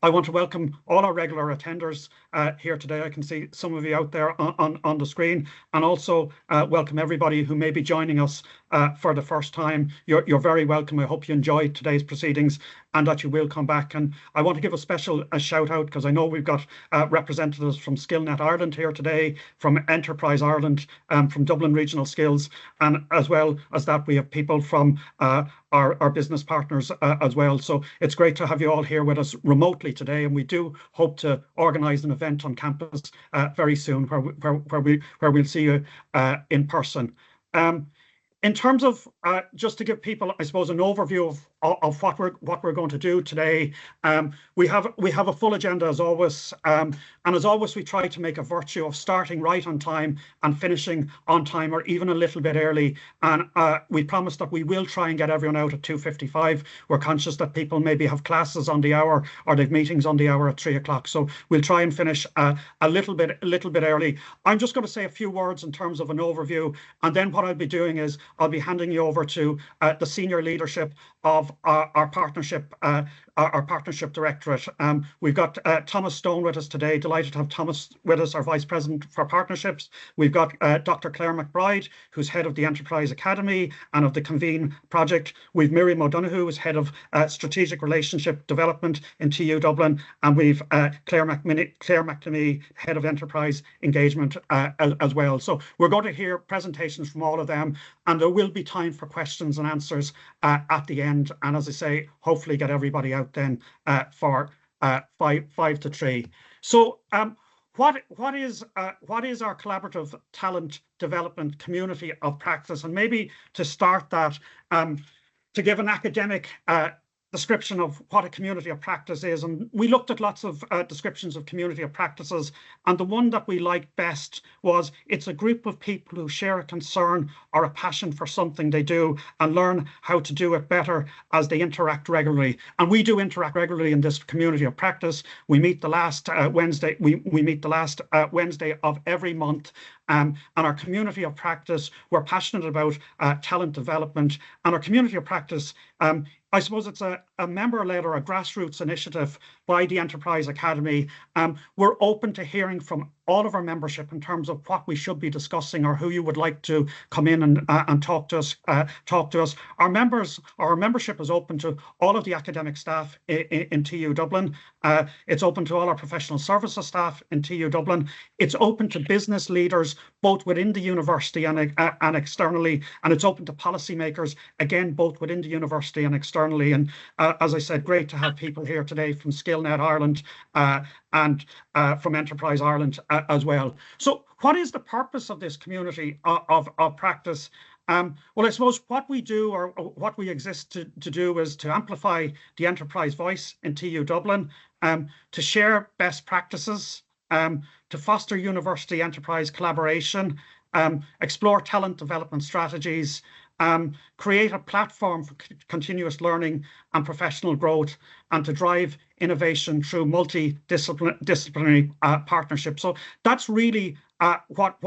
I want to welcome all our regular attenders here today. I can see some of you out there on the screen, and also welcome everybody who may be joining us for the first time. You're very welcome. I hope you enjoyed today's proceedings and that you will come back. And I want to give a special shout out, because I know we've got representatives from SkillNet Ireland here today, from Enterprise Ireland, from Dublin Regional Skills, and as well as that we have people from our business partners as well. So it's great to have you all here with us remotely today, and we do hope to organise an event on campus very soon where we'll see you in person. In terms of just to give people, I suppose, an overview of what we're going to do today, we have a full agenda as always, and as always we try to make a virtue of starting right on time and finishing on time, or even a little bit early. And we promise that we will try and get everyone out at 2:55. We're conscious that people maybe have classes on the hour or they've meetings on the hour at 3 o'clock, so we'll try and finish a little bit early. I'm just going to say a few words in terms of an overview, and then what I'll be doing is I'll be handing you over to the senior leadership of our partnership directorate. We've got Thomas Stone with us today. Delighted to have Thomas with us, our Vice President for Partnerships. We've got Dr. Claire McBride, who's head of the Enterprise Academy and of the Convene project. We've Miriam O'Donoghue, who's head of Strategic Relationship Development in TU Dublin, and we've Claire McNamee, head of Enterprise Engagement as well. So we're going to hear presentations from all of them, and there will be time for questions and answers at the end. And as I say, hopefully get everybody out then for 5 to 3. So what is our collaborative talent development community of practice? And maybe to start that, to give an academic description of what a community of practice is. And we looked at lots of descriptions of community of practices, and the one that we liked best was it's a group of people who share a concern or a passion for something they do and learn how to do it better as they interact regularly. And we do interact regularly in this community of practice. We meet the last Wednesday. We meet the last Wednesday of every month. And our community of practice, we're passionate about talent development, and our community of practice, I suppose it's a member-led or a grassroots initiative by the Enterprise Academy. We're open to hearing from all of our membership in terms of what we should be discussing or who you would like to come in and talk to us. Our membership is open to all of the academic staff in TU Dublin. It's open to all our professional services staff in TU Dublin. It's open to business leaders, both within the university and externally, and it's open to policymakers, again, both within the university and externally. And as I said, great to have people here today from SkillNet Ireland and from Enterprise Ireland as well. So what is the purpose of this community of practice? Well, I suppose what we do, or what we exist to do, is to amplify the enterprise voice in TU Dublin, to share best practices, to foster university enterprise collaboration, explore talent development strategies, create a platform for continuous learning and professional growth, and to drive innovation through multidisciplinary partnerships. So that's really what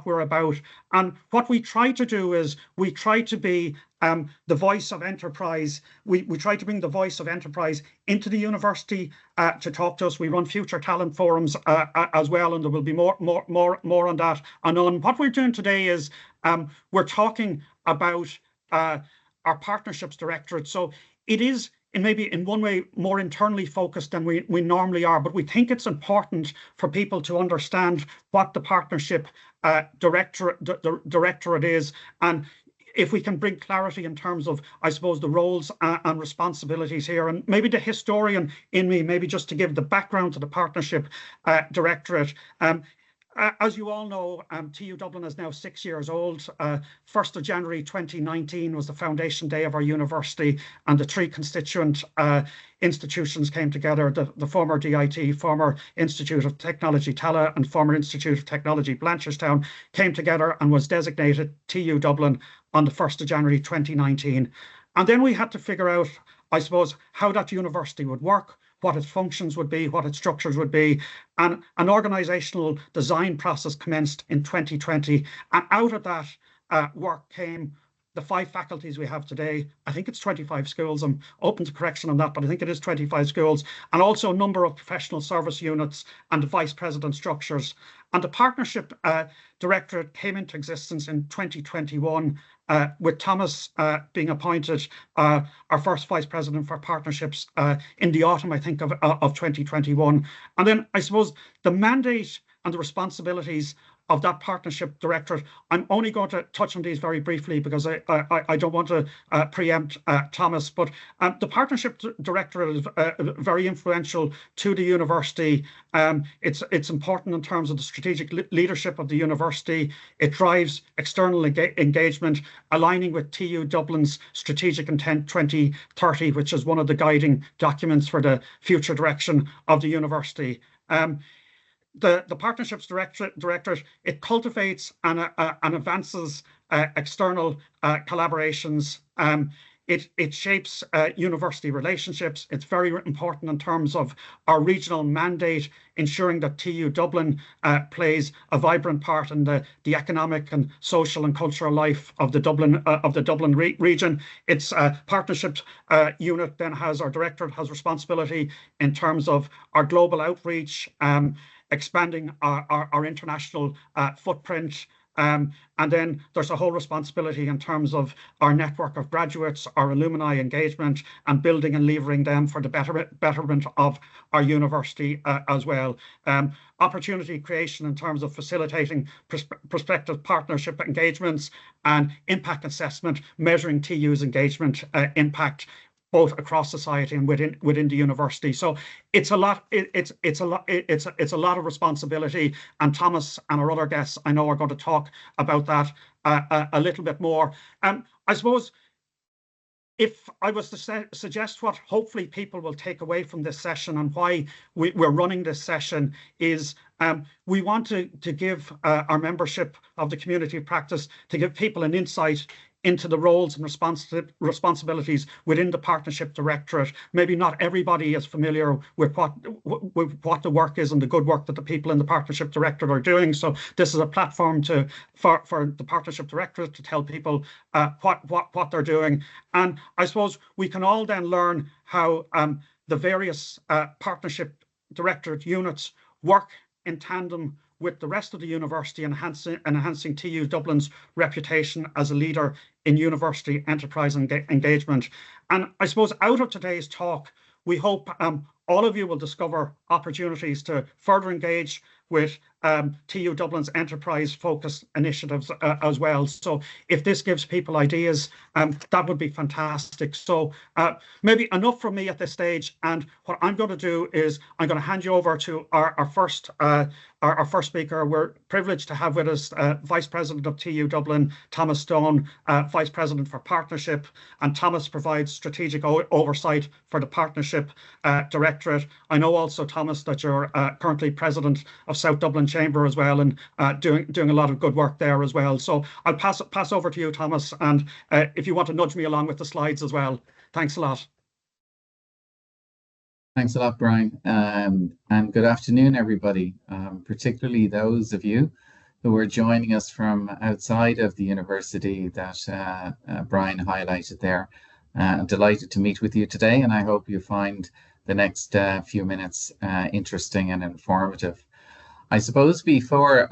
we're about. And what we try to do is we try to be the voice of enterprise. We try to bring the voice of enterprise into the university to talk to us. We run future talent forums as well, and there will be more on that. And on what we're doing today is we're talking about our partnerships directorate. So it is, and maybe in one way, more internally focused than we normally are, but we think it's important for people to understand what the partnership directorate is, and if we can bring clarity in terms of, I suppose, the roles and responsibilities here. And maybe the historian in me, maybe just to give the background to the partnership directorate. As you all know, TU Dublin is now 6 years old. 1st of January 2019 was the foundation day of our university, and the three constituent institutions came together. The former DIT, former Institute of Technology Tallaght, and former Institute of Technology Blanchardstown came together and was designated TU Dublin on the 1st of January 2019. And then we had to figure out, I suppose, how that university would work, what its functions would be, what its structures would be. And an organisational design process commenced in 2020. And out of that work came the 5 faculties we have today. I think it's 25 schools. I'm open to correction on that, but I think it is 25 schools, and also a number of professional service units and vice president structures. And the Partnership Directorate came into existence in 2021, with Thomas being appointed our first Vice President for Partnerships in the autumn, I think, of 2021. And then I suppose the mandate and the responsibilities of that Partnership Directorate, I'm only going to touch on these very briefly because I don't want to preempt Thomas, but the Partnership Directorate is very influential to the university. It's important in terms of the strategic leadership of the university. It drives external engagement, aligning with TU Dublin's Strategic Intent 2030, which is one of the guiding documents for the future direction of the university. The Partnerships Directorate, it cultivates and advances external collaborations. It shapes university relationships. It's very important in terms of our regional mandate, ensuring that TU Dublin plays a vibrant part in the economic and social and cultural life of the Dublin region. Its partnerships unit then has, our directorate has responsibility in terms of our global outreach, expanding our international footprint. And then there's a whole responsibility in terms of our network of graduates, our alumni engagement, and building and levering them for the betterment of our university as well. Opportunity creation in terms of facilitating prospective partnership engagements, and impact assessment, measuring TU's engagement impact both across society and within the university. So it's a lot. It's a lot of responsibility. And Thomas and our other guests, I know, are going to talk about that a little bit more. I suppose if I was to suggest what hopefully people will take away from this session and why we're running this session is, we want to give our membership of the community of practice, to give people an insight into the roles and responsibilities within the Partnership Directorate. Maybe not everybody is familiar with what the work is and the good work that the people in the Partnership Directorate are doing. So this is a platform for the Partnership Directorate to tell people what they're doing. And I suppose we can all then learn how the various Partnership Directorate units work in tandem with the rest of the university, enhancing TU Dublin's reputation as a leader in university enterprise engagement. And I suppose out of today's talk, we hope all of you will discover opportunities to further engage with TU Dublin's enterprise-focused initiatives as well. So if this gives people ideas, that would be fantastic. So maybe enough from me at this stage. And what I'm going to do is I'm going to hand you over to our first speaker. We're privileged to have with us Vice President of TU Dublin, Thomas Stone, Vice President for Partnership. And Thomas provides strategic oversight for the Partnership Directorate. I know also, Thomas, that you're currently President of South Dublin Chamber as well, and doing a lot of good work there as well. So I'll pass over to you, Thomas, and if you want to nudge me along with the slides as well. Thanks a lot. Thanks a lot, Brian, and good afternoon, everybody, particularly those of you who are joining us from outside of the university that Brian highlighted there. I'm delighted to meet with you today, and I hope you find the next few minutes interesting and informative. I suppose before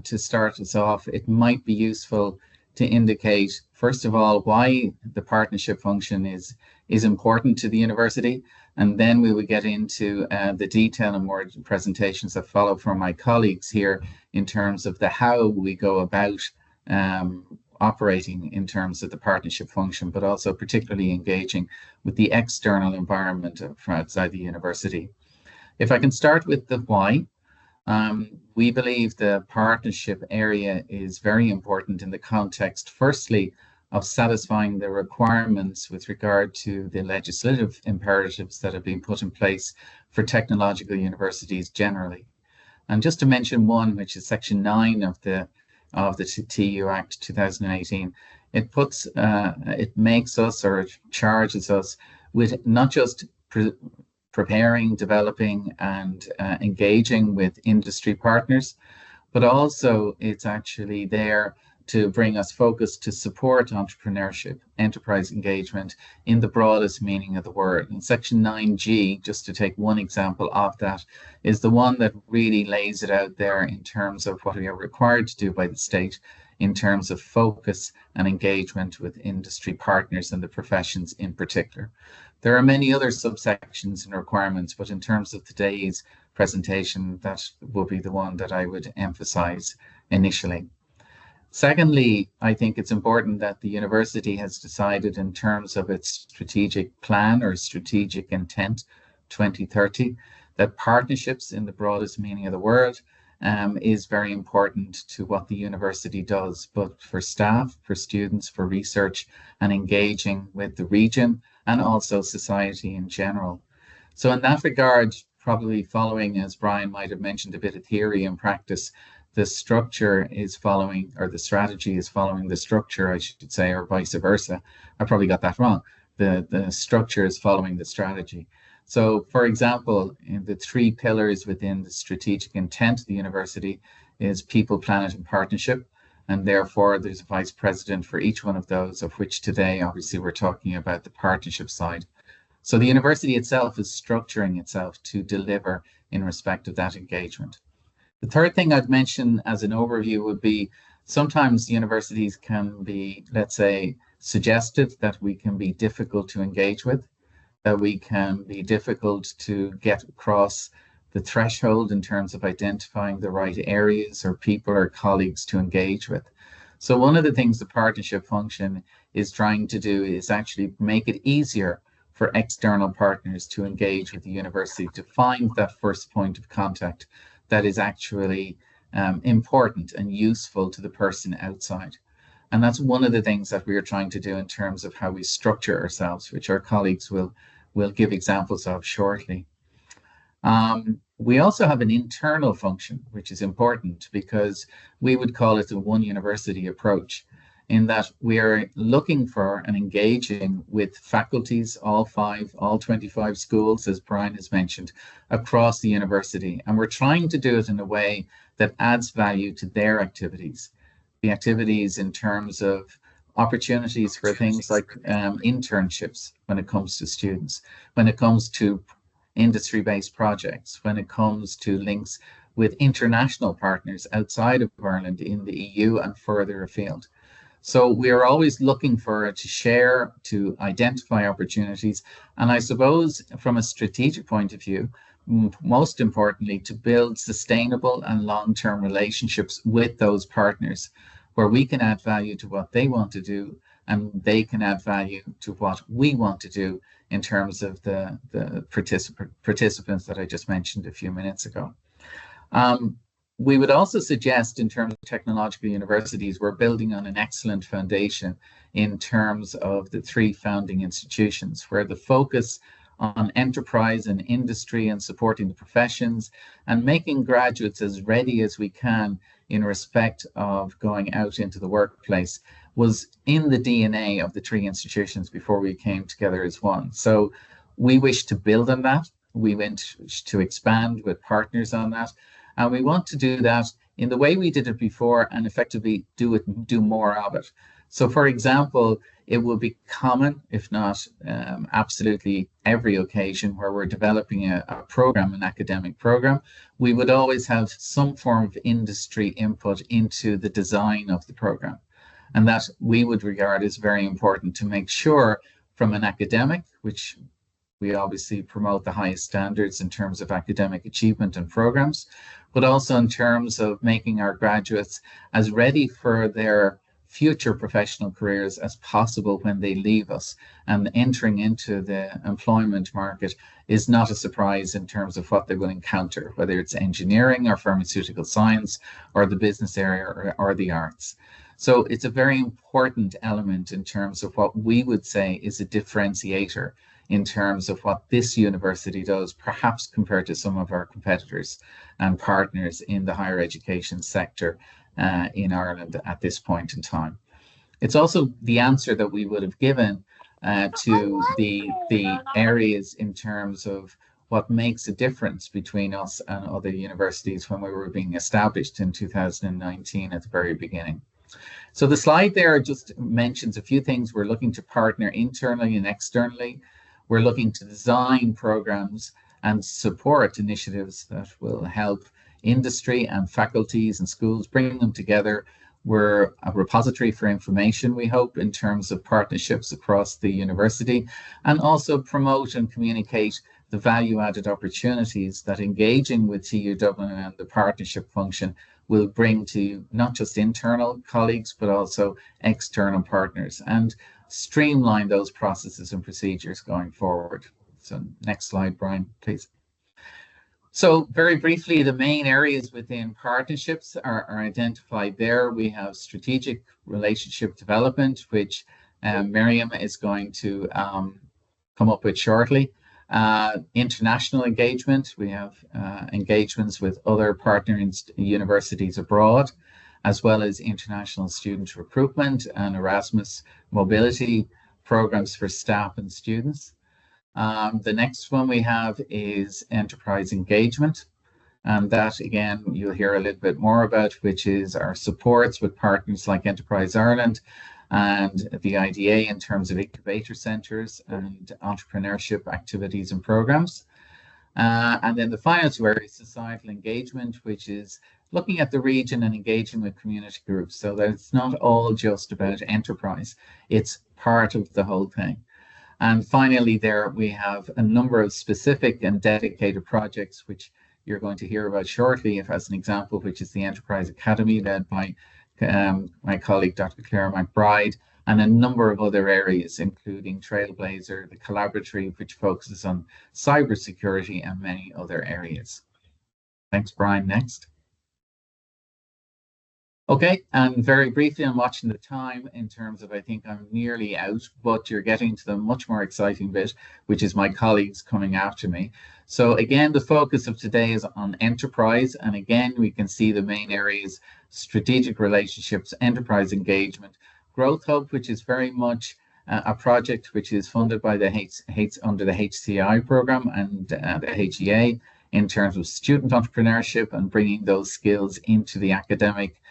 to start us off, it might be useful to indicate, first of all, why the partnership function is important to the university, and then we will get into the detail and more presentations that follow from my colleagues here in terms of the how we go about operating in terms of the partnership function, but also particularly engaging with the external environment from outside the university. If I can start with the why. We believe the partnership area is very important in the context, firstly, of satisfying the requirements with regard to the legislative imperatives that have been put in place for technological universities generally. And just to mention one, which is Section 9 of the TU Act 2018, it makes us, or it charges us with not just preparing, developing, and engaging with industry partners, but also it's actually there to bring us focus to support entrepreneurship, enterprise engagement in the broadest meaning of the word. And Section 9G, just to take one example of that, is the one that really lays it out there in terms of what we are required to do by the state in terms of focus and engagement with industry partners and the professions in particular. There are many other subsections and requirements, but in terms of today's presentation, that will be the one that I would emphasize initially. Secondly, I think it's important that the university has decided in terms of its strategic plan or strategic intent 2030 that partnerships in the broadest meaning of the word is very important to what the university does, but for staff, for students, for research, and engaging with the region and also society in general. So in that regard, probably following, as Brian might have mentioned, a bit of theory and practice, the structure is following, or the strategy is following the structure, I should say, or vice versa. I probably got that wrong. The structure is following the strategy. So, for example, in the 3 pillars within the strategic intent of the university is people, planet, and partnership. And therefore, there's a vice president for each one of those, of which today, obviously, we're talking about the partnership side. So the university itself is structuring itself to deliver in respect of that engagement. The third thing I'd mention as an overview would be sometimes universities can be, let's say, suggested that we can be difficult to engage with, that we can be difficult to get across the threshold in terms of identifying the right areas or people or colleagues to engage with. So one of the things the partnership function is trying to do is actually make it easier for external partners to engage with the university, to find that first point of contact that is actually important and useful to the person outside. And that's one of the things that we are trying to do in terms of how we structure ourselves, which our colleagues will give examples of shortly. We also have an internal function, which is important because we would call it a one university approach, in that we are looking for and engaging with faculties, all 25 schools, as Brian has mentioned, across the university. And we're trying to do it in a way that adds value to their activities. The activities in terms of opportunities for things like internships when it comes to students, when it comes to industry-based projects, when it comes to links with international partners outside of Ireland in the EU and further afield. So we are always looking to share, to identify opportunities, and I suppose from a strategic point of view, most importantly, to build sustainable and long-term relationships with those partners where we can add value to what they want to do and they can add value to what we want to do in terms of the participants that I just mentioned a few minutes ago. We would also suggest in terms of technological universities, we're building on an excellent foundation in terms of the 3 founding institutions, where the focus on enterprise and industry and supporting the professions and making graduates as ready as we can in respect of going out into the workplace was in the DNA of the 3 institutions before we came together as one. So we wish to build on that. We want to expand with partners on that. And we want to do that in the way we did it before and effectively do more of it. So, for example, it will be common, if not absolutely every occasion where we're developing a program, an academic program, we would always have some form of industry input into the design of the program. And that we would regard as very important to make sure from an academic, which we obviously promote the highest standards in terms of academic achievement and programs, but also in terms of making our graduates as ready for their future professional careers as possible when they leave us. And entering into the employment market is not a surprise in terms of what they will encounter, whether it's engineering or pharmaceutical science or the business area or the arts. So it's a very important element in terms of what we would say is a differentiator in terms of what this university does, perhaps compared to some of our competitors and partners in the higher education sector in Ireland at this point in time. It's also the answer that we would have given to the areas in terms of what makes a difference between us and other universities when we were being established in 2019 at the very beginning. So the slide there just mentions a few things. We're looking to partner internally and externally. We're looking to design programs and support initiatives that will help industry and faculties and schools, bring them together. We're a repository for information, we hope, in terms of partnerships across the university, and also promote and communicate the value-added opportunities that engaging with TU Dublin and the partnership function will bring to not just internal colleagues, but also external partners, and streamline those processes and procedures going forward. So next slide, Brian, please. So very briefly, the main areas within partnerships are identified there. We have strategic relationship development, which Miriam is going to come up with shortly. International engagement, we have engagements with other partner universities abroad, as well as international student recruitment and Erasmus mobility programs for staff and students. The next one we have is enterprise engagement. And that, again, you'll hear a little bit more about, which is our supports with partners like Enterprise Ireland and the IDA in terms of incubator centres and entrepreneurship activities and programs. And then the final two areas, societal engagement, which is looking at the region and engaging with community groups, so that it's not all just about enterprise, it's part of the whole thing. And finally, there we have a number of specific and dedicated projects, which you're going to hear about shortly, as an example, which is the Enterprise Academy, led by my colleague, Dr. Claire McBride, and a number of other areas, including Trailblazer, the Collaboratory, which focuses on cybersecurity, and many other areas. Thanks, Brian. Next. Okay, and very briefly, I'm watching the time in terms of, I think I'm nearly out, but you're getting to the much more exciting bit, which is my colleagues coming after me. So again, the focus of today is on enterprise. And again, we can see the main areas: strategic relationships, enterprise engagement, Growth Hub, which is very much a project which is funded by the under the HCI program and the HEA in terms of student entrepreneurship and bringing those skills into the academic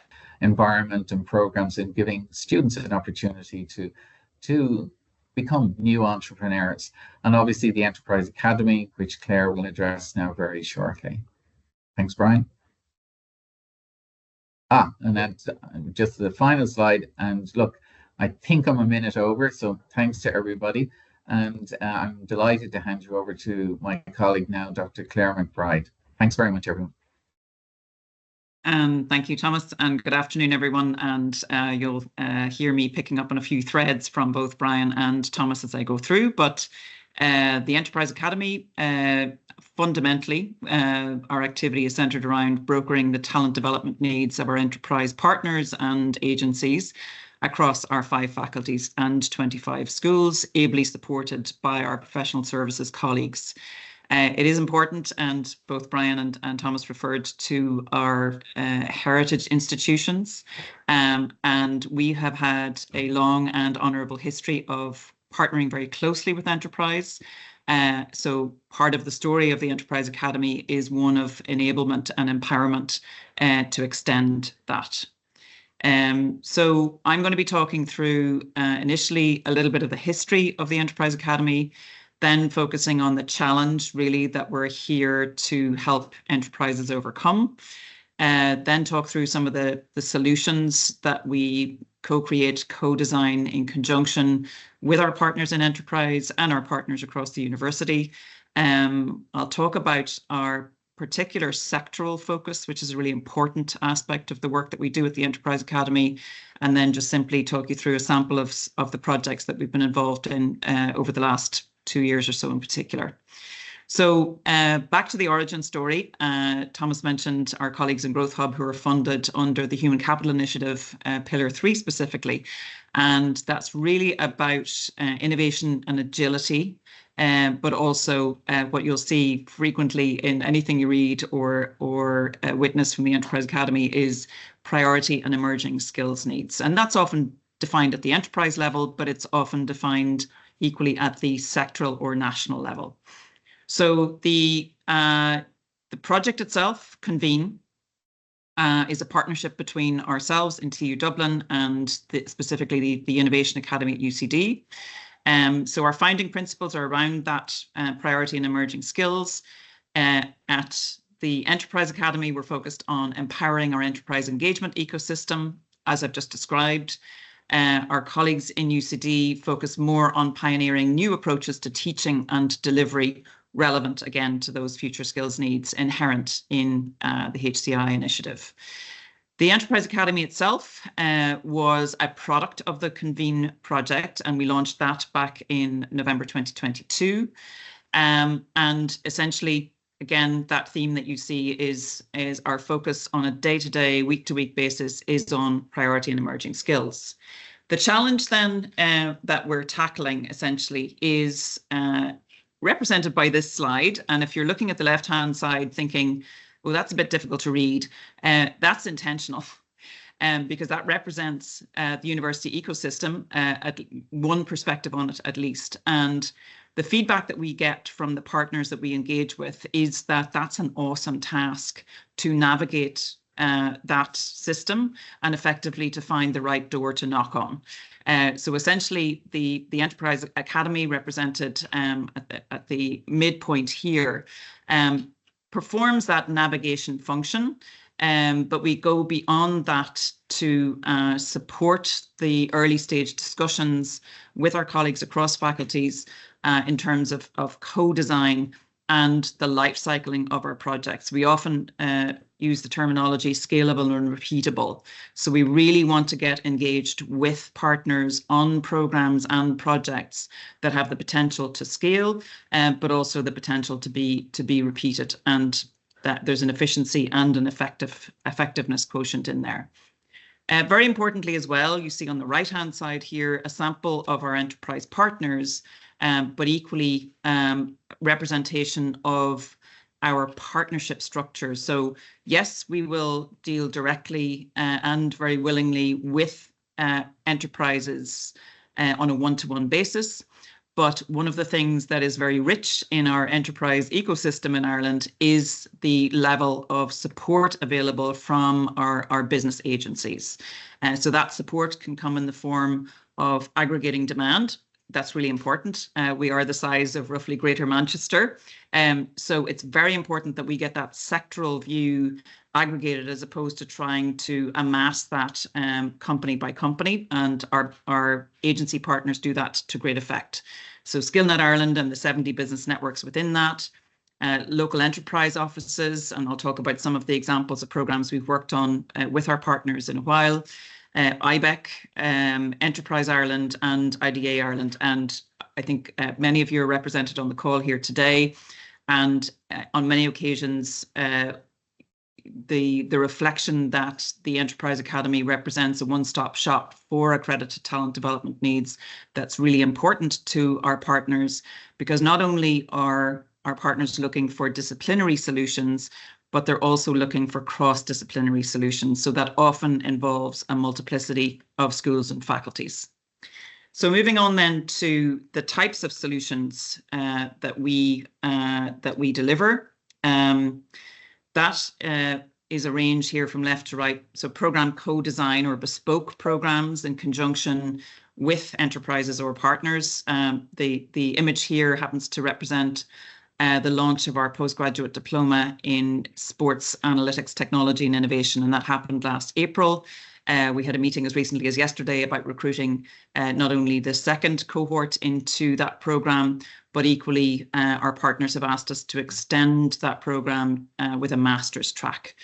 environment and programs, and giving students an opportunity to become new entrepreneurs. And obviously the Enterprise Academy, which Claire will address now very shortly. Thanks, Brian. And that's just the final slide. And look, I think I'm a minute over, so thanks to everybody. And I'm delighted to hand you over to my colleague now, Dr. Claire McBride. Thanks very much, everyone. Thank you, Thomas, and good afternoon, everyone. And you'll hear me picking up on a few threads from both Brian and Thomas as I go through. But the Enterprise Academy, fundamentally, our activity is centred around brokering the talent development needs of our enterprise partners and agencies across our 5 faculties and 25 schools, ably supported by our professional services colleagues. It is important, and both Brian and Thomas referred to our heritage institutions, and we have had a long and honourable history of partnering very closely with enterprise. So part of the story of the Enterprise Academy is one of enablement and empowerment to extend that. So I'm going to be talking through initially a little bit of the history of the Enterprise Academy, then focusing on the challenge really that we're here to help enterprises overcome. Then talk through some of the solutions that we co-create, co-design in conjunction with our partners in enterprise and our partners across the university. I'll talk about our particular sectoral focus, which is a really important aspect of the work that we do at the Enterprise Academy, and then just simply talk you through a sample of the projects that we've been involved in over the last 2 years or so in particular. So back to the origin story. Thomas mentioned our colleagues in Growth Hub who are funded under the Human Capital Initiative, Pillar 3 specifically. And that's really about innovation and agility, but also what you'll see frequently in anything you read or witness from the Enterprise Academy is priority and emerging skills needs. And that's often defined at the enterprise level, but it's often defined equally at the sectoral or national level. So the project itself, Convene, is a partnership between ourselves in TU Dublin and specifically the Innovation Academy at UCD. So our founding principles are around that priority and emerging skills. At the Enterprise Academy, we're focused on empowering our enterprise engagement ecosystem, as I've just described. Our colleagues in UCD focus more on pioneering new approaches to teaching and delivery relevant, again, to those future skills needs inherent in the HCI initiative. The Enterprise Academy itself was a product of the Convene project, and we launched that back in November 2022. And essentially, again, that theme that you see is our focus on a day-to-day, week-to-week basis is on priority and emerging skills. The challenge then that we're tackling essentially is represented by this slide. And if you're looking at the left-hand side thinking, well, that's a bit difficult to read, that's intentional. Because that represents the university ecosystem, at one perspective on it at least. And the feedback that we get from the partners that we engage with is that that's an awesome task to navigate that system and effectively to find the right door to knock on. So essentially, the Enterprise Academy represented at the midpoint here performs that navigation function. But we go beyond that to support the early stage discussions with our colleagues across faculties in terms of co-design and the life cycling of our projects. We often use the terminology scalable and repeatable. So we really want to get engaged with partners on programs and projects that have the potential to scale, but also the potential to be repeated, and that there's an efficiency and an effectiveness quotient in there. Very importantly as well, you see on the right-hand side here a sample of our enterprise partners, but equally representation of our partnership structure. So yes, we will deal directly and very willingly with enterprises on a one-to-one basis. But one of the things that is very rich in our enterprise ecosystem in Ireland is the level of support available from our business agencies. So that support can come in the form of aggregating demand. That's really important. We are the size of roughly Greater Manchester. So it's very important that we get that sectoral view aggregated as opposed to trying to amass that company by company. And our agency partners do that to great effect. So SkillNet Ireland and the 70 business networks within that, local enterprise offices, and I'll talk about some of the examples of programs we've worked on with our partners in a while, IBEC, Enterprise Ireland and IDA Ireland. And I think many of you are represented on the call here today. And on many occasions, the reflection that the Enterprise Academy represents a one-stop shop for accredited talent development needs, that's really important to our partners, because not only are our partners looking for disciplinary solutions, but they're also looking for cross-disciplinary solutions. So that often involves a multiplicity of schools and faculties. So moving on then to the types of solutions that we deliver. That is a range here from left to right. So program co-design or bespoke programs in conjunction with enterprises or partners. The image here happens to represent the launch of our postgraduate diploma in sports analytics, technology and innovation, and that happened last April. We had a meeting as recently as yesterday about recruiting not only the second cohort into that programme, but equally our partners have asked us to extend that programme with a master's track.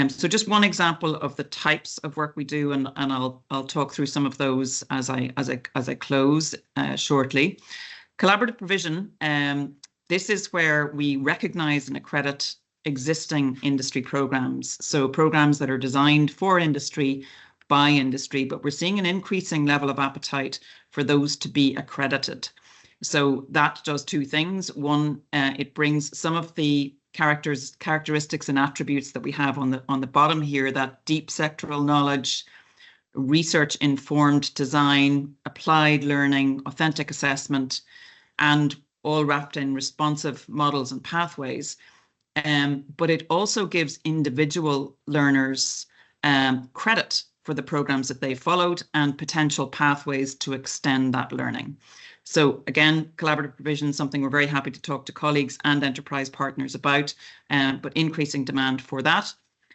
So just one example of the types of work we do, and I'll talk through some of those as I close shortly. Collaborative provision. This is where we recognise and accredit existing industry programs. So programs that are designed for industry, by industry, but we're seeing an increasing level of appetite for those to be accredited. So that does two things. One, it brings some of the characteristics and attributes that we have on the bottom here, that deep sectoral knowledge, research-informed design, applied learning, authentic assessment, and all wrapped in responsive models and pathways. but it also gives individual learners credit for the programs that they followed and potential pathways to extend that learning. So again, collaborative provision is something we're very happy to talk to colleagues and enterprise partners about, but increasing demand for that.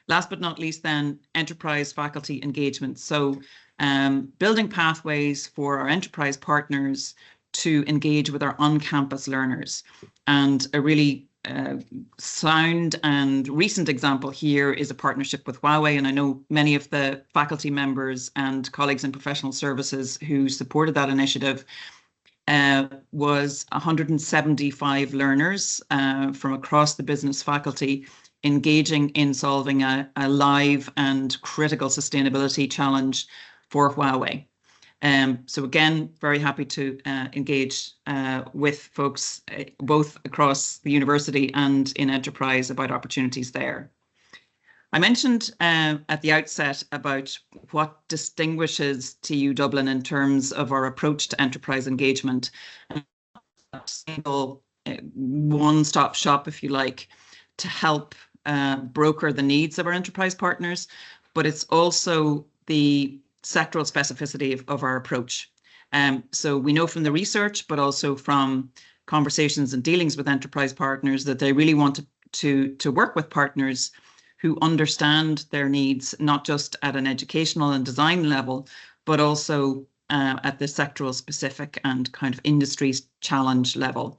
Last but not least then, enterprise faculty engagement. So building pathways for our enterprise partners to engage with our on-campus learners. And a really sound and recent example here is a partnership with Huawei, and I know many of the faculty members and colleagues in professional services who supported that initiative. Was 175 learners from across the business faculty engaging in solving a live and critical sustainability challenge for Huawei. So again, very happy to engage with folks both across the university and in enterprise about opportunities there. I mentioned at the outset about what distinguishes TU Dublin in terms of our approach to enterprise engagement. A single one-stop shop, if you like, to help broker the needs of our enterprise partners, but it's also the sectoral specificity of our approach. So we know from the research, but also from conversations and dealings with enterprise partners, that they really want to work with partners who understand their needs, not just at an educational and design level, but also at the sectoral specific and kind of industry's challenge level.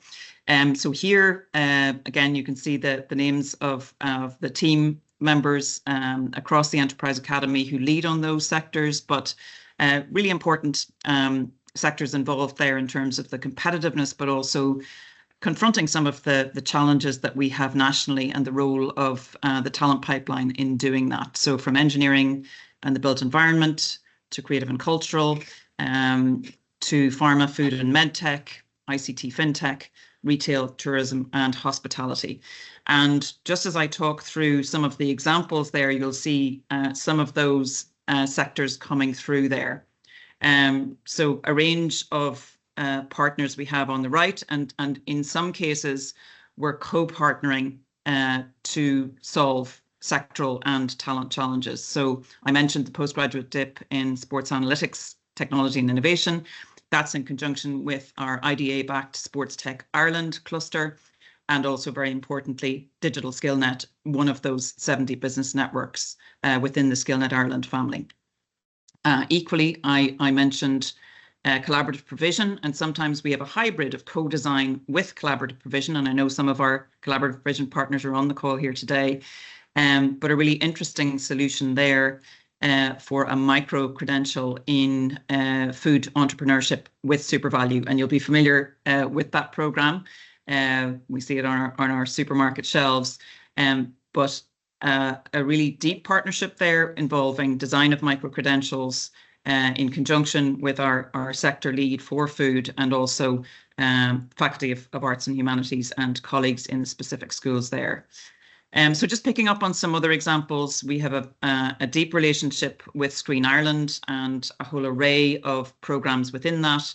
So here, again, you can see the names of the team members across the Enterprise Academy who lead on those sectors, but really important sectors involved there in terms of the competitiveness, but also confronting some of the challenges that we have nationally and the role of the talent pipeline in doing that. So from engineering and the built environment to creative and cultural, to pharma, food and medtech, ICT, fintech, retail, tourism and hospitality. And just as I talk through some of the examples there, you'll see some of those sectors coming through there. So a range of partners we have on the right, and in some cases we're co-partnering to solve sectoral and talent challenges. So I mentioned the postgraduate dip in sports analytics, technology and innovation. That's in conjunction with our IDA-backed Sports Tech Ireland cluster, and also very importantly, Digital SkillNet, one of those 70 business networks within the SkillNet Ireland family. Equally, I mentioned collaborative provision, and sometimes we have a hybrid of co-design with collaborative provision, and I know some of our collaborative provision partners are on the call here today, but a really interesting solution there for a micro-credential in food entrepreneurship with SuperValue, and you'll be familiar with that programme. We see it on our supermarket shelves, but a really deep partnership there involving design of micro-credentials in conjunction with our sector lead for food, and also faculty of arts and humanities and colleagues in the specific schools there. So just picking up on some other examples, we have a deep relationship with Screen Ireland and a whole array of programmes within that,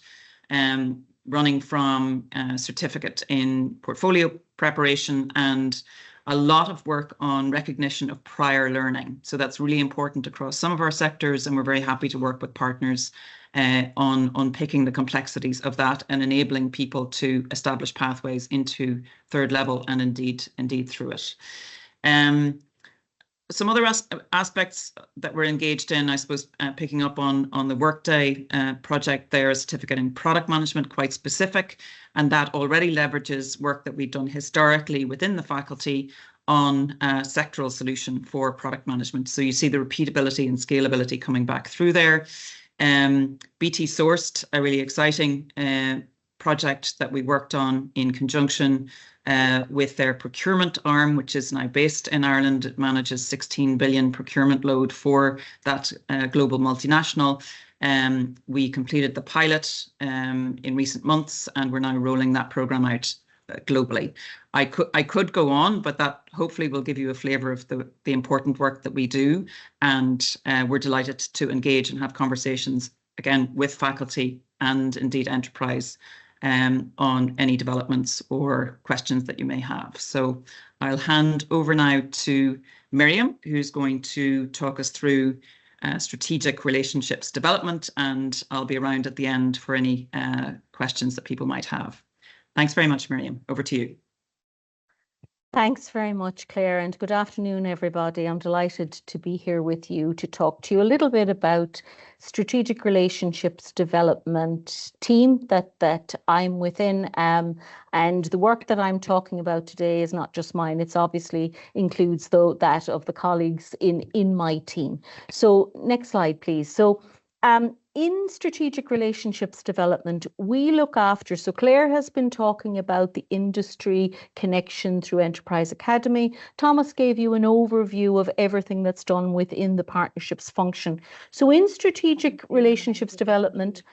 running from certificate in portfolio preparation and a lot of work on recognition of prior learning. So that's really important across some of our sectors, and we're very happy to work with partners on unpicking the complexities of that and enabling people to establish pathways into third level and indeed through it. Some other aspects that we're engaged in, I suppose, picking up on the Workday project there, a certificate in product management, quite specific, and that already leverages work that we've done historically within the faculty on a sectoral solution for product management. So you see the repeatability and scalability coming back through there. BT sourced a really exciting project that we worked on in conjunction with their procurement arm, which is now based in Ireland. It manages 16 billion procurement load for that global multinational. We completed the pilot in recent months, and we're now rolling that program out globally. I could go on, but that hopefully will give you a flavour of the important work that we do, and we're delighted to engage and have conversations again with faculty and indeed enterprise on any developments or questions that you may have. So I'll hand over now to Miriam, who's going to talk us through strategic relationships development, and I'll be around at the end for any questions that people might have. Thanks very much, Miriam. Over to you. Thanks very much, Claire, and good afternoon, everybody. I'm delighted to be here with you to talk to you a little bit about strategic relationships development team that I'm within, and the work that I'm talking about today is not just mine. It's obviously includes that of the colleagues in my team. So next slide, please. So in strategic relationships development, we look after, so Claire has been talking about the industry connection through Enterprise Academy. Thomas gave you an overview of everything that's done within the partnerships function. So in strategic relationships development,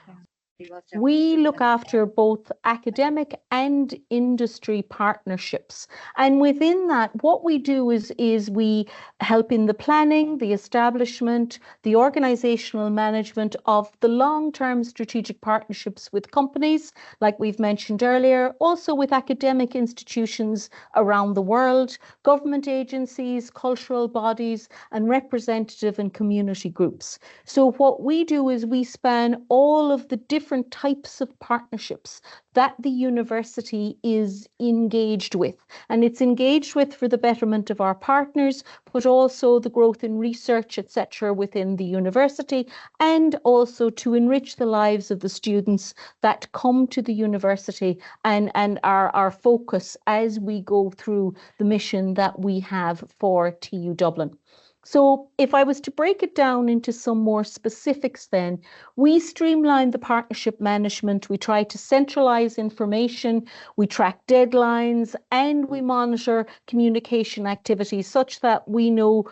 we look after both academic and industry partnerships. And within that, what we do is we help in the planning, the establishment, the organizational management of the long-term strategic partnerships with companies, like we've mentioned earlier, also with academic institutions around the world, government agencies, cultural bodies, and representative and community groups. So what we do is we span all of the different types of partnerships that the university is engaged with. And it's engaged with for the betterment of our partners, but also the growth in research, etc., within the university, and also to enrich the lives of the students that come to the university and are our focus as we go through the mission that we have for TU Dublin. So if I was to break it down into some more specifics, then we streamline the partnership management. We try to centralize information, we track deadlines, and we monitor communication activities such that we know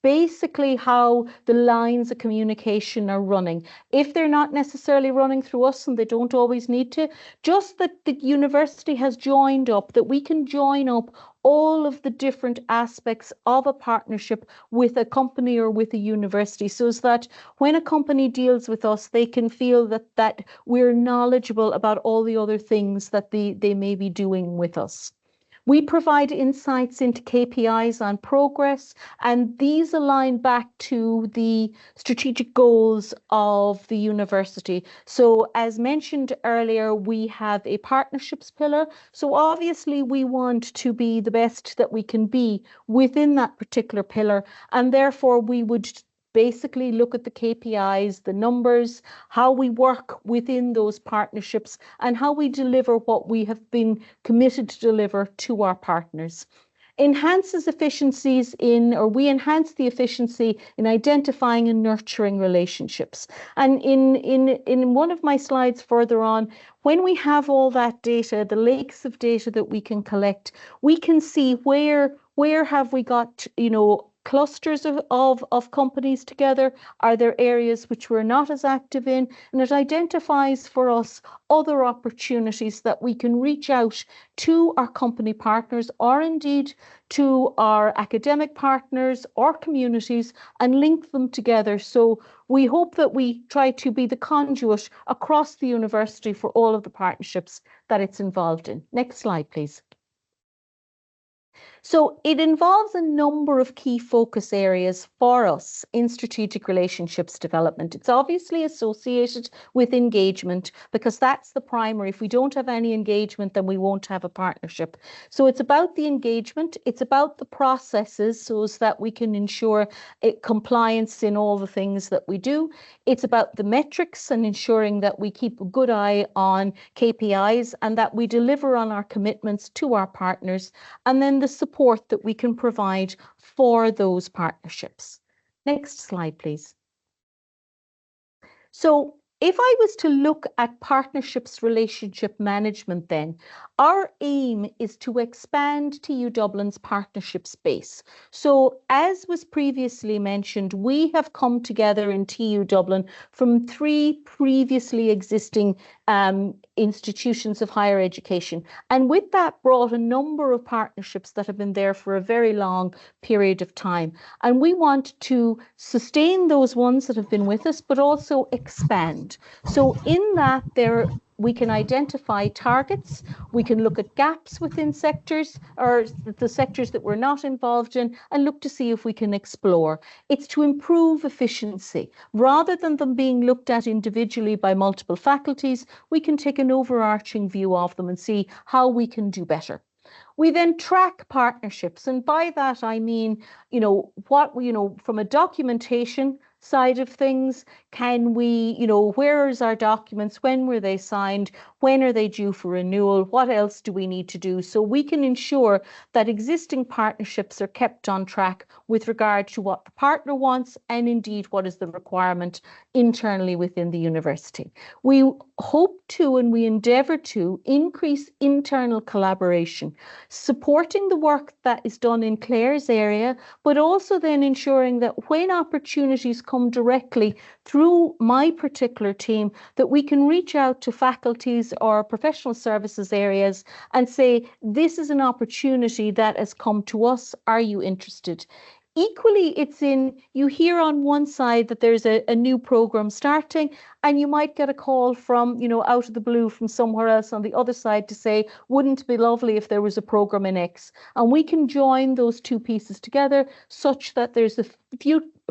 basically how the lines of communication are running. If they're not necessarily running through us, and they don't always need to, just that the university has joined up, that we can join up all of the different aspects of a partnership with a company or with a university, so that when a company deals with us, they can feel that we're knowledgeable about all the other things that they may be doing with us. We provide insights into KPIs on progress, and these align back to the strategic goals of the university. So as mentioned earlier, we have a partnerships pillar. So obviously we want to be the best that we can be within that particular pillar, and therefore we would basically look at the KPIs, the numbers, how we work within those partnerships, and how we deliver what we have been committed to deliver to our partners. Enhances efficiencies we enhance the efficiency in identifying and nurturing relationships. And in one of my slides further on, when we have all that data, the lakes of data that we can collect, we can see where have we got, clusters of companies together? Are there areas which we're not as active in? And it identifies for us other opportunities that we can reach out to our company partners, or indeed to our academic partners or communities, and link them together. So we hope that we try to be the conduit across the university for all of the partnerships that it's involved in. Next slide, please. So it involves a number of key focus areas for us in strategic relationships development. It's obviously associated with engagement, because that's the primary. If we don't have any engagement, then we won't have a partnership. So it's about the engagement. It's about the processes, so that we can ensure compliance in all the things that we do. It's about the metrics and ensuring that we keep a good eye on KPIs and that we deliver on our commitments to our partners. And then the support that we can provide for those partnerships. Next slide, please. So if I was to look at partnerships relationship management, then our aim is to expand TU Dublin's partnership space. So as was previously mentioned, we have come together in TU Dublin from 3 previously existing institutions of higher education. And with that brought a number of partnerships that have been there for a very long period of time. And we want to sustain those ones that have been with us, but also expand. So in that, we can identify targets, we can look at gaps within sectors or the sectors that we're not involved in, and look to see if we can explore. It's to improve efficiency. Rather than them being looked at individually by multiple faculties, we can take an overarching view of them and see how we can do better. We then track partnerships, and by that I mean, from a documentation side of things, can we, where is our documents, when were they signed, when are they due for renewal, what else do we need to do, so we can ensure that existing partnerships are kept on track with regard to what the partner wants and indeed what is the requirement internally within the university. We hope to, and we endeavour to, increase internal collaboration, supporting the work that is done in Claire's area, but also then ensuring that when opportunities come directly through my particular team, that we can reach out to faculties or professional services areas and say, this is an opportunity that has come to us, are you interested? Equally, it's you hear on one side that there's a new program starting, and you might get a call from, out of the blue from somewhere else on the other side to say, wouldn't it be lovely if there was a program in X? And we can join those two pieces together such that there's a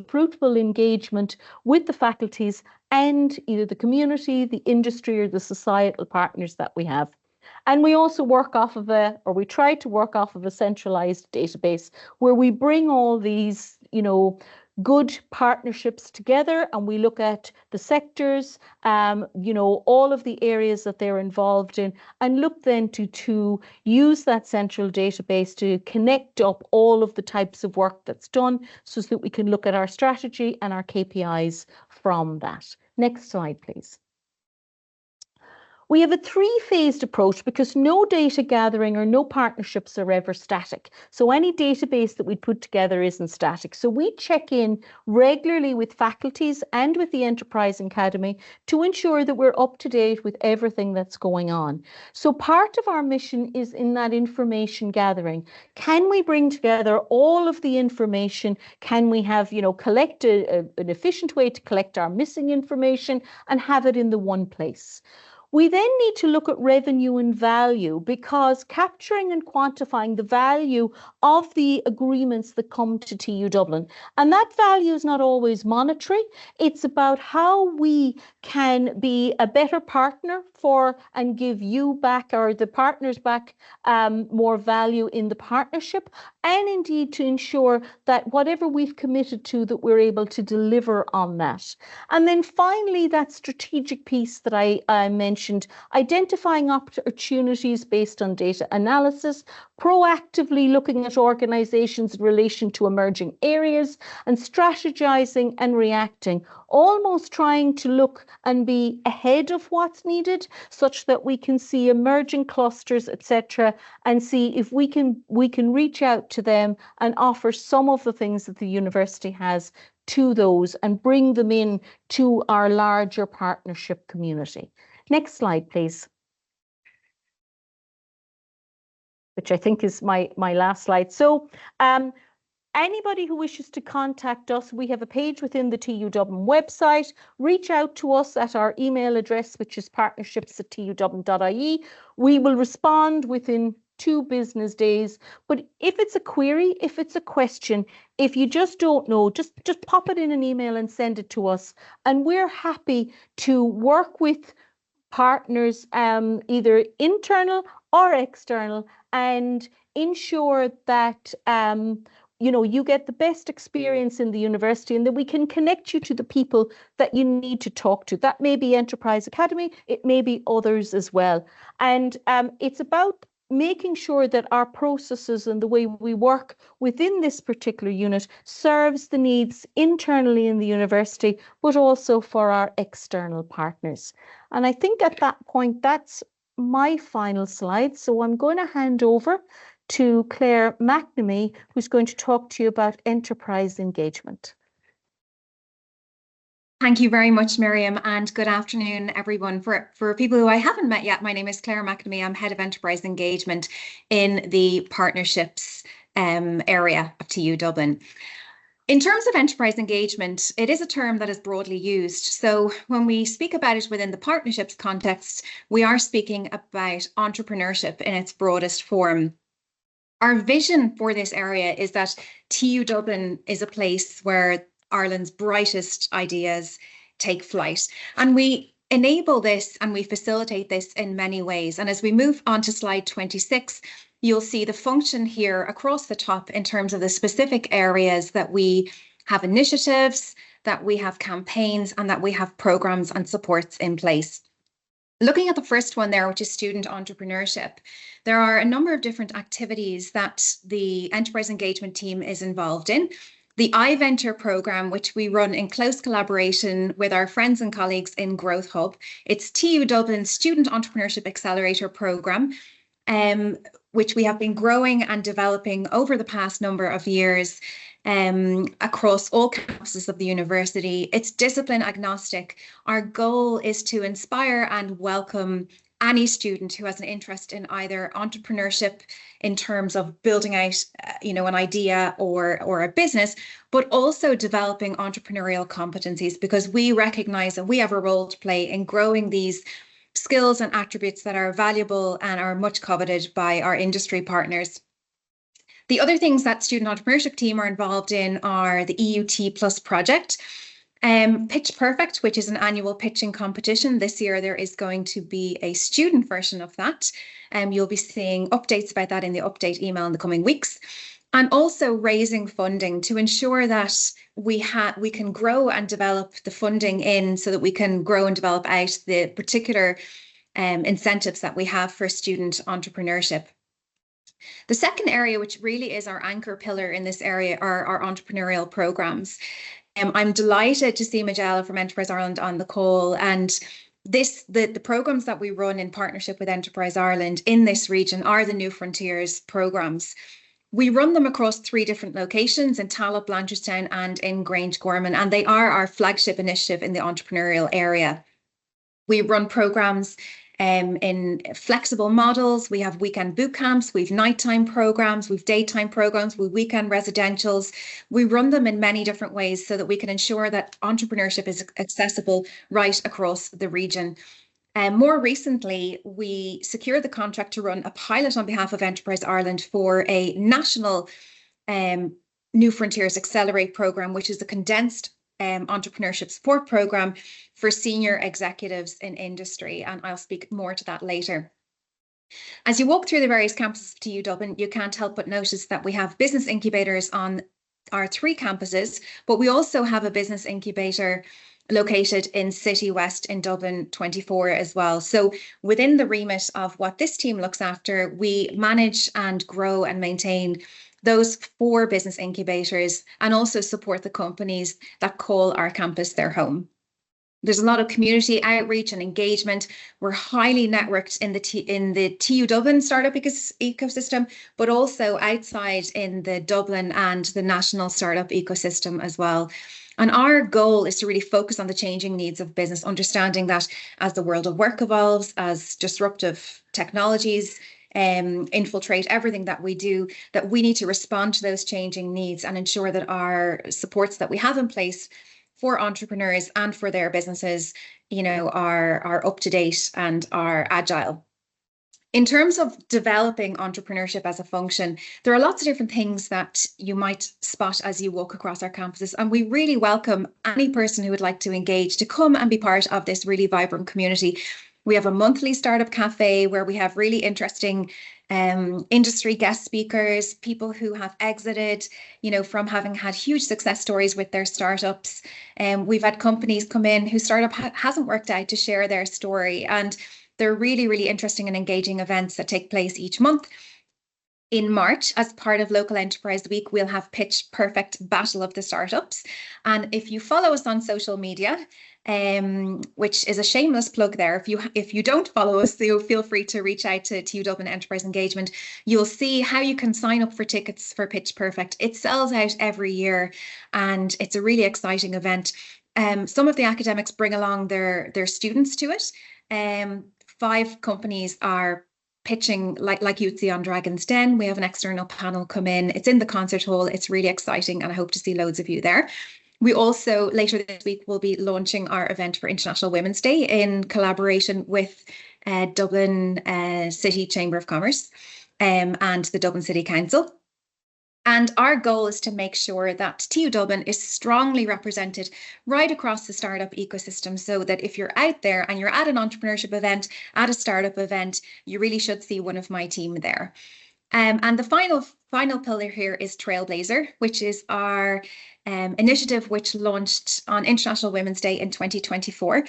fruitful engagement with the faculties and either the community, the industry, or the societal partners that we have. And we also work off of we try to work off of a centralized database where we bring all these, good partnerships together, and we look at the sectors, all of the areas that they're involved in, and look then to use that central database to connect up all of the types of work that's done so that we can look at our strategy and our KPIs from that. Next slide, please. We have a three-phased approach because no data gathering or no partnerships are ever static. So any database that we put together isn't static. So we check in regularly with faculties and with the Enterprise Academy to ensure that we're up to date with everything that's going on. So part of our mission is in that information gathering. Can we bring together all of the information? Can we have, collect an efficient way to collect our missing information and have it in the one place? We then need to look at revenue and value, because capturing and quantifying the value of the agreements that come to TU Dublin. And that value is not always monetary. It's about how we can be a better partner for and give you back, or the partners back, more value in the partnership, and indeed to ensure that whatever we've committed to, that we're able to deliver on that. And then finally, that strategic piece that I mentioned, identifying opportunities based on data analysis, proactively looking at organizations in relation to emerging areas, and strategizing and reacting, almost trying to look and be ahead of what's needed such that we can see emerging clusters, etc., and see if we can reach out to them and offer some of the things that the university has to those and bring them in to our larger partnership community. Next slide, please. Which I think is my last slide. So anybody who wishes to contact us, we have a page within the TU Dublin website. Reach out to us at our email address, which is partnerships@tudublin.ie. We will respond within 2 business days. But if it's a query, if it's a question, if you just don't know, just pop it in an email and send it to us. And we're happy to work with partners, either internal or external, and ensure that you get the best experience in the university, and that we can connect you to the people that you need to talk to. That may be Enterprise Academy, it may be others as well. And it's about making sure that our processes and the way we work within this particular unit serves the needs internally in the university, but also for our external partners. And I think at that point, that's my final slide. So I'm going to hand over to Claire McNamee, who's going to talk to you about enterprise engagement. Thank you very much, Miriam, and good afternoon, everyone. For people who I haven't met yet, my name is Claire McNamee. I'm Head of Enterprise Engagement in the Partnerships area of TU Dublin. In terms of enterprise engagement, it is a term that is broadly used. So when we speak about it within the partnerships context, we are speaking about entrepreneurship in its broadest form. Our vision for this area is that TU Dublin is a place where Ireland's brightest ideas take flight. And we enable this and we facilitate this in many ways. And as we move on to slide 26, you'll see the function here across the top in terms of the specific areas that we have initiatives, that we have campaigns, and that we have programs and supports in place. Looking at the first one there, which is student entrepreneurship, there are a number of different activities that the enterprise engagement team is involved in. The iVenture program, which we run in close collaboration with our friends and colleagues in Growth Hub. It's TU Dublin's Student Entrepreneurship Accelerator program, which we have been growing and developing over the past number of years across all campuses of the university. It's discipline agnostic. Our goal is to inspire and welcome any student who has an interest in either entrepreneurship in terms of building out, an idea or a business, but also developing entrepreneurial competencies, because we recognize that we have a role to play in growing these skills and attributes that are valuable and are much coveted by our industry partners. The other things that student entrepreneurship team are involved in are the EUT Plus project, Pitch Perfect, which is an annual pitching competition. This year there is going to be a student version of that. You'll be seeing updates about that in the update email in the coming weeks. And also raising funding to ensure that we can grow and develop the funding in so that we can grow and develop out the particular incentives that we have for student entrepreneurship. The second area, which really is our anchor pillar in this area, are our entrepreneurial programs. I'm delighted to see Majella from Enterprise Ireland on the call, and the programs that we run in partnership with Enterprise Ireland in this region are the New Frontiers programs. We run them across 3 different locations in Talop, Blanchardstown and in Grange Gorman, and they are our flagship initiative in the entrepreneurial area. We run programs in flexible models. We have weekend boot camps, we've nighttime programs, we've daytime programs, we've weekend residentials. We run them in many different ways so that we can ensure that entrepreneurship is accessible right across the region. More recently, we secured the contract to run a pilot on behalf of Enterprise Ireland for a national New Frontiers Accelerate program, which is a condensed entrepreneurship support program for senior executives in industry, and I'll speak more to that later. As you walk through the various campuses of TU Dublin, you can't help but notice that we have business incubators on our 3 campuses, but we also have a business incubator located in City West in Dublin 24 as well. So within the remit of what this team looks after, we manage and grow and maintain those 4 business incubators and also support the companies that call our campus their home. There's a lot of community outreach and engagement. We're highly networked in the TU Dublin startup ecosystem, but also outside in the Dublin and the national startup ecosystem as well. And our goal is to really focus on the changing needs of business, understanding that as the world of work evolves, as disruptive technologies infiltrate everything that we do, that we need to respond to those changing needs and ensure that our supports that we have in place for entrepreneurs and for their businesses, are up to date and are agile. In terms of developing entrepreneurship as a function, there are lots of different things that you might spot as you walk across our campuses, and we really welcome any person who would like to engage to come and be part of this really vibrant community. We have a monthly startup cafe where we have really interesting industry guest speakers, people who have exited, from having had huge success stories with their startups. We've had companies come in whose startup hasn't worked out to share their story, and they're really, really interesting and engaging events that take place each month. In March, as part of Local Enterprise Week, we'll have Pitch Perfect Battle of the Startups. And if you follow us on social media, which is a shameless plug there, if you don't follow us, feel free to reach out to TU Dublin Enterprise Engagement. You'll see how you can sign up for tickets for Pitch Perfect. It sells out every year, and it's a really exciting event. Some of the academics bring along their students to it. 5 companies are pitching like you'd see on Dragon's Den. We have an external panel come in. It's in the concert hall. It's really exciting, and I hope to see loads of you there. We also, later this week, will be launching our event for International Women's Day in collaboration with Dublin City Chamber of Commerce and the Dublin City Council. And our goal is to make sure that TU Dublin is strongly represented right across the startup ecosystem, so that if you're out there and you're at an entrepreneurship event, at a startup event, you really should see one of my team there. And the final pillar here is Trailblazer, which is our initiative which launched on International Women's Day in 2024.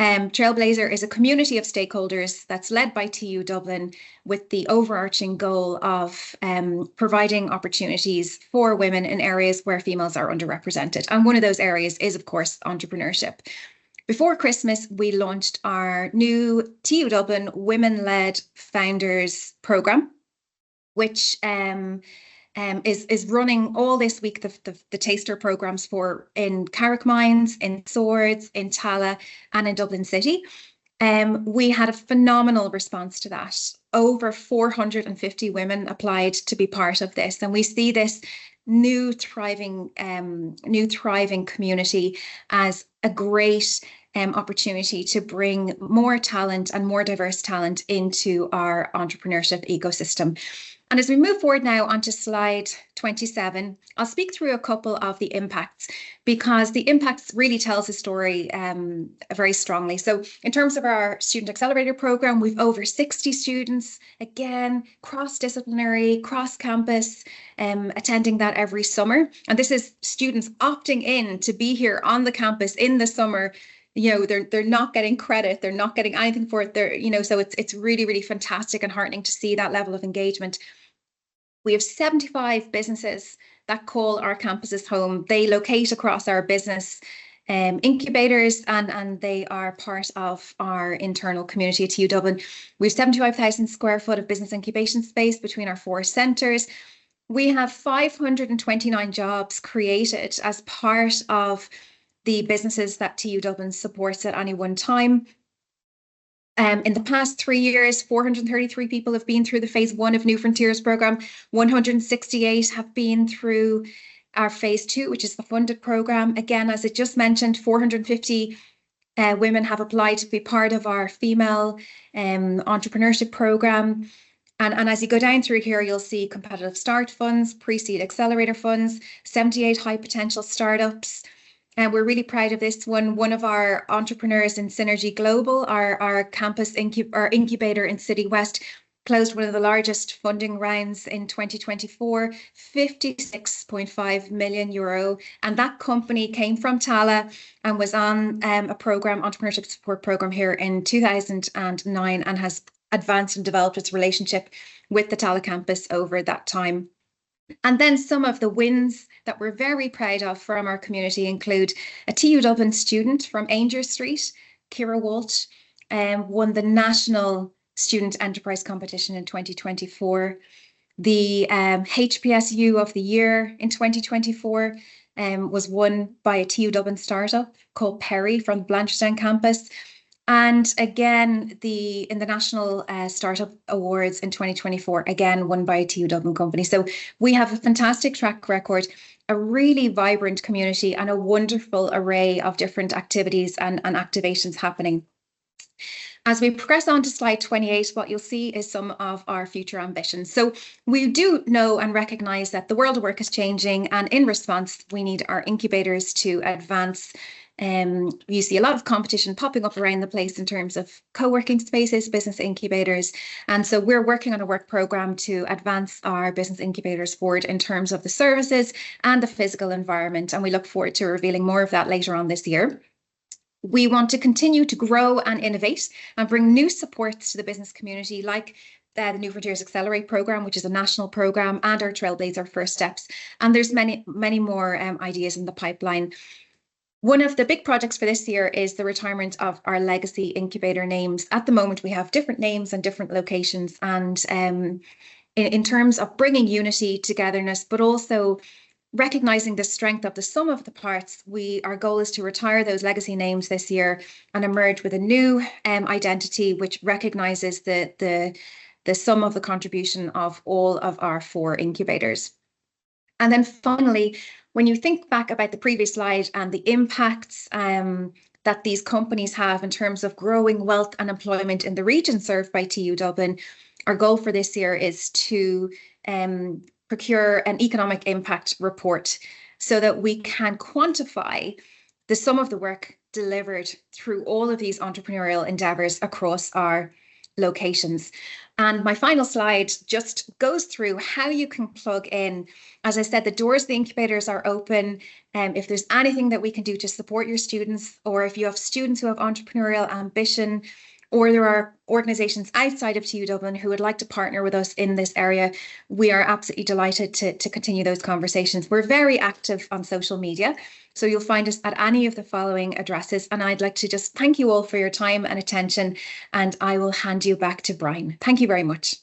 Trailblazer is a community of stakeholders that's led by TU Dublin with the overarching goal of providing opportunities for women in areas where females are underrepresented. And one of those areas is, of course, entrepreneurship. Before Christmas, we launched our new TU Dublin Women-Led Founders Programme, which is running all this week, the taster programs in Carrickmines, in Swords, in Tala, and in Dublin City. We had a phenomenal response to that. Over 450 women applied to be part of this, and we see this new thriving community as a great opportunity to bring more talent and more diverse talent into our entrepreneurship ecosystem. And as we move forward now onto slide 27, I'll speak through a couple of the impacts, because the impacts really tells the story very strongly. So in terms of our Student Accelerator program, we've over 60 students, again, cross-disciplinary, cross-campus, attending that every summer. And this is students opting in to be here on the campus in the summer. You know, they're not getting credit, they're not getting anything for it. So it's really, really fantastic and heartening to see that level of engagement. We have 75 businesses that call our campuses home. They locate across our business incubators, and they are part of our internal community at TU Dublin. We have 75,000 square foot of business incubation space between our 4 centres. We have 529 jobs created as part of the businesses that TU Dublin supports at any one time. In the past 3 years, 433 people have been through the phase 1 of New Frontiers programme. 168 have been through our phase 2, which is the funded programme. Again, as I just mentioned, 450 women have applied to be part of our female entrepreneurship programme. And as you go down through here, you'll see competitive start funds, pre-seed accelerator funds, 78 high potential startups. And we're really proud of this one. One of our entrepreneurs in Synergy Global, our campus incubator in City West, closed one of the largest funding rounds in 2024, 56.5 million euro. And that company came from Tala and was on a program, entrepreneurship support program here in 2009, and has advanced and developed its relationship with the Tala campus over that time. And then some of the wins that we're very proud of from our community include a TU Dublin student from Ainger Street, Kira Walsh, won the National Student Enterprise Competition in 2024. The HPSU of the Year in 2024 was won by a TU Dublin startup called Perry from the Blanchardstown campus. And again, in the National Startup Awards in 2024, again, won by a TU Dublin company. So we have a fantastic track record, a really vibrant community, and a wonderful array of different activities and activations happening. As we progress on to slide 28, what you'll see is some of our future ambitions. So we do know and recognise that the world of work is changing, and in response, we need our incubators to advance. You see a lot of competition popping up around the place in terms of co-working spaces, business incubators. And so we're working on a work programme to advance our business incubators forward in terms of the services and the physical environment. And we look forward to revealing more of that later on this year. We want to continue to grow and innovate and bring new supports to the business community, like the New Frontiers Accelerate programme, which is a national programme, and our Trailblazer First Steps. And there's many more ideas in the pipeline. One of the big projects for this year is the retirement of our legacy incubator names. At the moment, we have different names and different locations. And in terms of bringing unity, togetherness, but also recognising the strength of the sum of the parts, our goal is to retire those legacy names this year and emerge with a new identity which recognises the the sum of the contribution of all of our 4 incubators. And then finally, when you think back about the previous slide and the impacts that these companies have in terms of growing wealth and employment in the region served by TU Dublin, our goal for this year is to procure an economic impact report so that we can quantify the sum of the work delivered through all of these entrepreneurial endeavours across our locations. And my final slide just goes through how you can plug in. As I said, the doors of the incubators are open. If there's anything that we can do to support your students, or if you have students who have entrepreneurial ambition, or there are organisations outside of TU Dublin who would like to partner with us in this area, we are absolutely delighted to continue those conversations. We're very active on social media, so you'll find us at any of the following addresses. And I'd like to just thank you all for your time and attention, and I will hand you back to Brian. Thank you very much.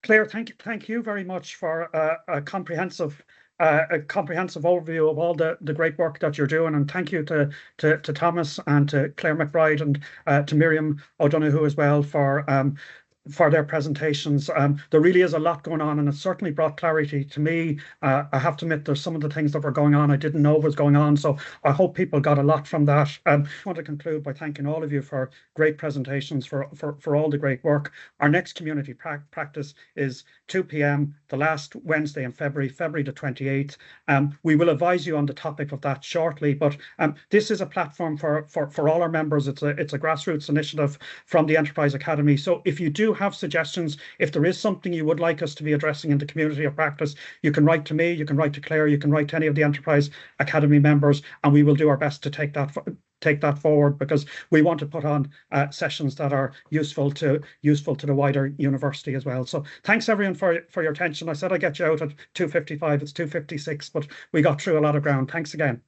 Claire, thank you very much for a comprehensive overview of all the great work that you're doing, and thank you to Thomas and to Claire McBride and to Miriam O'Donoghue as well for their presentations. There really is a lot going on, and it certainly brought clarity to me. I have to admit, there's some of the things that were going on I didn't know was going on, so I hope people got a lot from that. I want to conclude by thanking all of you for great presentations, for all the great work. Our next community practice is 2 p.m. the last Wednesday in February the 28th. We will advise you on the topic of that shortly, but this is a platform for all our members. It's a grassroots initiative from the Enterprise Academy. So if you do have suggestions, if there is something you would like us to be addressing in the community of practice, you can write to me, you can write to Claire, you can write to any of the Enterprise Academy members, and we will do our best to take that forward, because we want to put on sessions that are useful to the wider university as well. So thanks everyone for your attention. I said I'd get you out at 2:55, it's 2:56, but we got through a lot of ground. Thanks again.